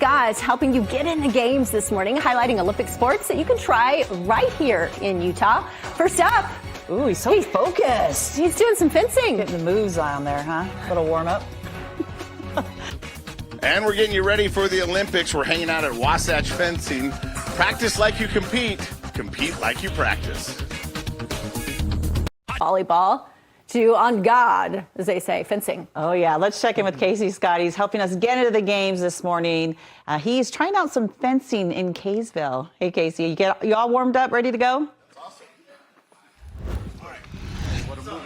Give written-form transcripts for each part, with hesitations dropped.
Scott helping you get in the games this morning, highlighting Olympic sports that you can try right here in Utah. First up. Ooh, he's so focused. He's doing some fencing. Getting the moves on there, huh? Little warm up. And we're getting you ready for the Olympics. We're hanging out at Wasatch Fencing. Practice like you compete. Compete like you practice. Volleyball to on God, as they say, fencing. Oh, yeah. Let's check in with Casey Scott. He's helping us get into the games this morning. He's trying out some fencing in Kaysville. Hey, Casey, you all warmed up, ready to go?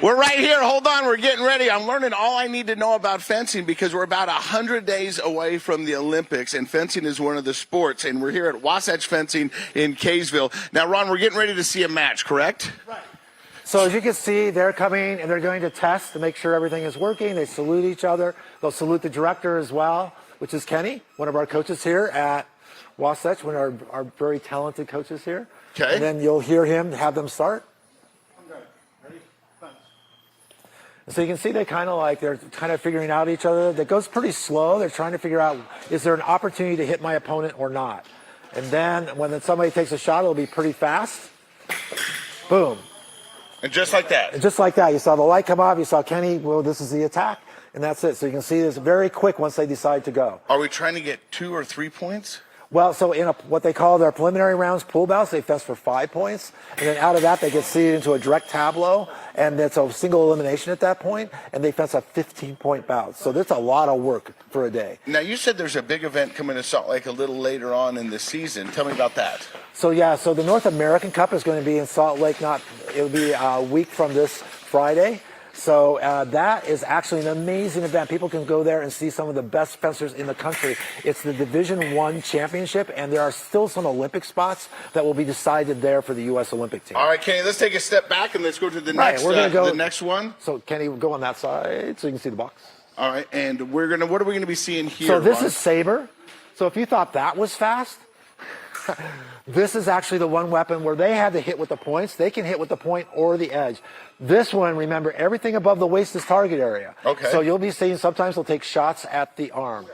We're right here. Hold on. We're getting ready. I'm learning all I need to know about fencing because we're about 100 days away from the Olympics, and fencing is one of the sports. And we're here at Wasatch Fencing in Kaysville. Now, Ron, we're getting ready to see a match, correct? Right. So as you can see, they're coming and they're going to test to make sure everything is working. They salute each other. They'll salute the director as well, which is Kenny, one of our coaches here at Wasatch, one of our very talented coaches here. Okay. And then you'll hear him have them start. So you can see they're kind of figuring out each other. That goes pretty slow. They're trying to figure out, is there an opportunity to hit my opponent or not? And then when somebody takes a shot, it'll be pretty fast. Boom. And just like that. And just like that. You saw the light come off. You saw Kenny, well, this is the attack. And that's it. So you can see this very quick once they decide to go. Are we trying to get 2 or 3 points? Well, so in what they call their preliminary rounds, pool bouts, they fence for 5 points. And then out of that, they get seeded into a direct tableau. And it's a single elimination at that point. And they fence a 15-point bout. So that's a lot of work for a day. Now, you said there's a big event coming to Salt Lake a little later on in the season. Tell me about that. So, yeah, so the North American Cup is going to be in Salt Lake. It'll be a week from this Friday. So that is actually an amazing event. People can go there and see some of the best fencers in the country. It's the Division I championship, and there are still some Olympic spots that will be decided there for the U.S. Olympic team. All right, Kenny, let's take a step back and let's go to the the next one. So, Kenny, we'll go on that side so you can see the box. All right, and what are we going to be seeing here? So this is saber. So if you thought that was fast, this is actually the one weapon where they had to hit with the points. They can hit with the point or the edge. This one, remember, everything above the waist is target area. Okay. So you'll be seeing sometimes they'll take shots at the arm.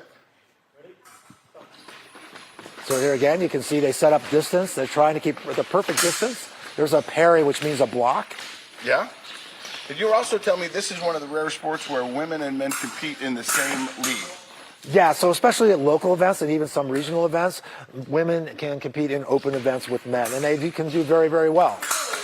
So here again, you can see they set up distance. They're trying to keep the perfect distance. There's a parry, which means a block. Yeah. Did you also tell me this is one of the rare sports where women and men compete in the same league? Yeah, so especially at local events and even some regional events, women can compete in open events with men, and they can do very, very well.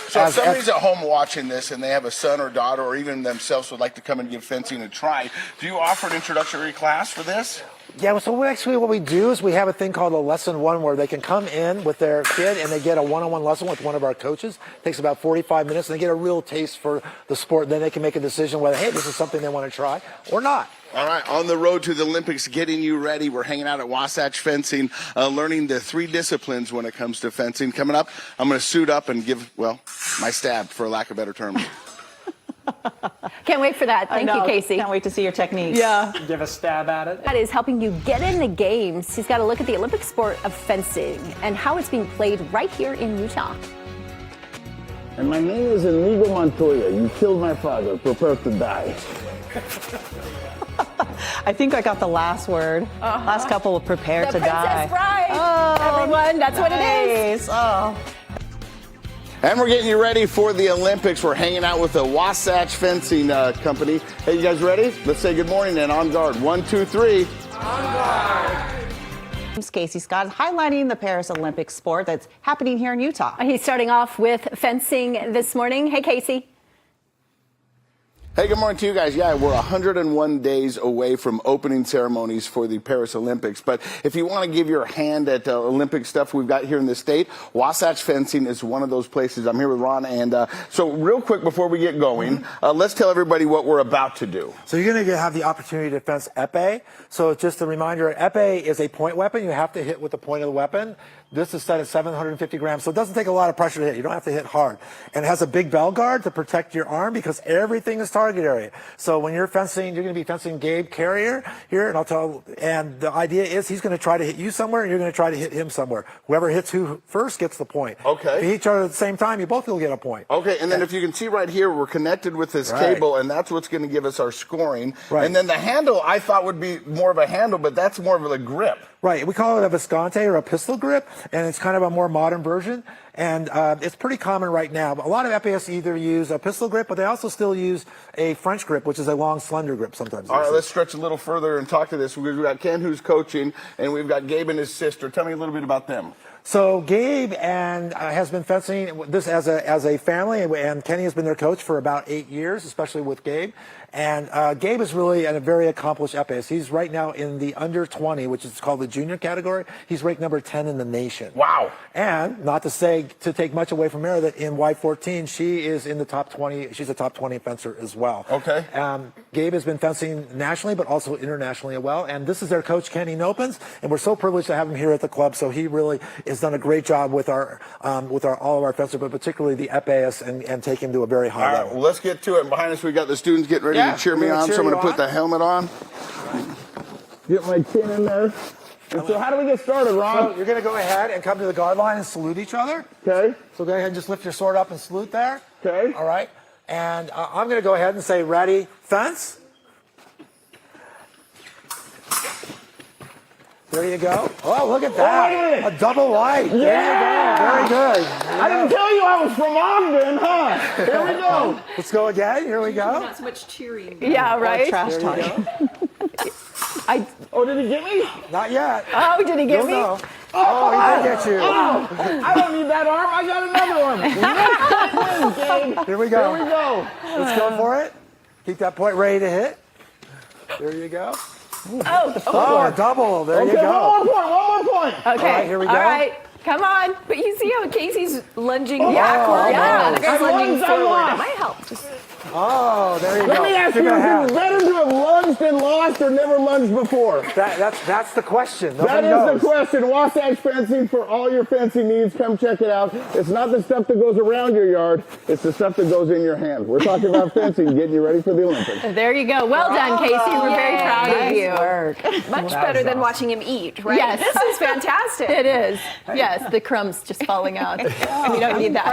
So if somebody's at home watching this and they have a son or daughter or even themselves would like to come and give fencing a try, do you offer an introductory class for this? Yeah, so actually what we do is we have a thing called a lesson one where they can come in with their kid and they get a one-on-one lesson with one of our coaches. It takes about 45 minutes and they get a real taste for the sport. Then they can make a decision whether, hey, this is something they want to try or not. All right, on the road to the Olympics, getting you ready. We're hanging out at Wasatch Fencing, learning the 3 disciplines when it comes to fencing. Coming up, I'm going to suit up and give, well, my stab, for lack of a better term. Can't wait for that. Thank you, Casey. Can't wait to see your techniques. Yeah. Give a stab at it. That is helping you get in the games. He's got a look at the Olympic sport of fencing and how it's being played right here in Utah. And my name is Inigo Montoya. You killed my father. Prepare to die. I think I got the last word. Last couple will prepare to die. The Princess Bride, everyone. That's what it is. Oh. And we're getting you ready for the Olympics. We're hanging out with the Wasatch Fencing company. Hey, you guys ready? Let's say good morning and on guard. 1, 2, 3. On guard. Casey Scott highlighting the Paris Olympic sport that's happening here in Utah. He's starting off with fencing this morning. Hey, Casey. Hey, good morning to you guys. Yeah, we're 101 days away from opening ceremonies for the Paris Olympics. But if you want to give your hand at Olympic stuff we've got here in the state, Wasatch Fencing is one of those places. I'm here with Ron. And so real quick before we get going, let's tell everybody what we're about to do. So you're going to have the opportunity to fence épée. So just a reminder, épée is a point weapon. You have to hit with the point of the weapon. This is set at 750 grams, so it doesn't take a lot of pressure to hit. You don't have to hit hard. And it has a big bell guard to protect your arm because everything is target area. So when you're fencing, you're going to be fencing Gabe Carrier here, and the idea is he's going to try to hit you somewhere, and you're going to try to hit him somewhere. Whoever hits who first gets the point. Okay. If you hit each other at the same time, you both will get a point. Okay, and then if you can see right here, we're connected with this cable, and that's what's going to give us our scoring. Right. And then the handle, I thought would be more of a handle, but that's more of a grip. Right. We call it a Visconti or a pistol grip, and it's kind of a more modern version. And it's pretty common right now. But a lot of epeists either use a pistol grip, but they also still use a French grip, which is a long, slender grip sometimes. All right, let's stretch a little further and talk to this. We've got Ken, who's coaching, and we've got Gabe and his sister. Tell me a little bit about them. So Gabe and has been fencing this as a family, and Kenny has been their coach for about 8 years, especially with Gabe. And Gabe is really a very accomplished epist. He's right now in the under 20, which is called the junior category. He's ranked number 10 in the nation. Wow. And not to take much away from her, that in Y14, she is in the top 20. She's a top 20 fencer as well. Okay. Gabe has been fencing nationally, but also internationally as well. And this is their coach, Kenny Nopens, and we're so privileged to have him here at the club. So he really has done a great job with all of our fencers, but particularly the epeists, and take him to a very high All right, level. well, let's get to it. Behind us, we got the students getting ready to cheer me on, so I'm going to put the helmet on. Get my chin in there. And so how do we get started, Ron? So you're going to go ahead and come to the guard line and salute each other. Okay. So go ahead and just lift your sword up and salute there. Okay. All right. And I'm going to go ahead and say, ready, fence. There you go. Oh, look at that. A double white. There you go. Very good. I didn't tell you I was from Ogden, huh? Here we go. Let's go again. Here we go. Not so much cheering. Yeah, right? Trash There talk. you go. Oh, did he get me? Not yet. Oh, did he get You'll me? know. Oh, he did get you. Oh, I don't need that arm. I got another arm. Gabe. Here we go. Here we go. Let's go for it. Keep that point ready to hit. There you go. Oh, a double. There you Okay, go. one more point. Okay. All right, here we go. All right. Come on. But you see how Casey's lunging Yeah, backward? yeah. The guy's lunging I forward. lost. It might help. Just Oh, there you go. Let me ask Give you, it a is half. it better to have lunged and lost or never lunged before? That's the question. That Nobody is knows. the question. Wasatch Fencing for all your fencing needs. Come check it out. It's not the stuff that goes around your yard. It's the stuff that goes in your hand. We're talking about fencing, getting you ready for the Olympics. There you go. Well done, Casey. We're very proud of you. much better than watching him eat, right? Yes. This is fantastic. It is. Yes, the crumbs just falling out. We don't need that.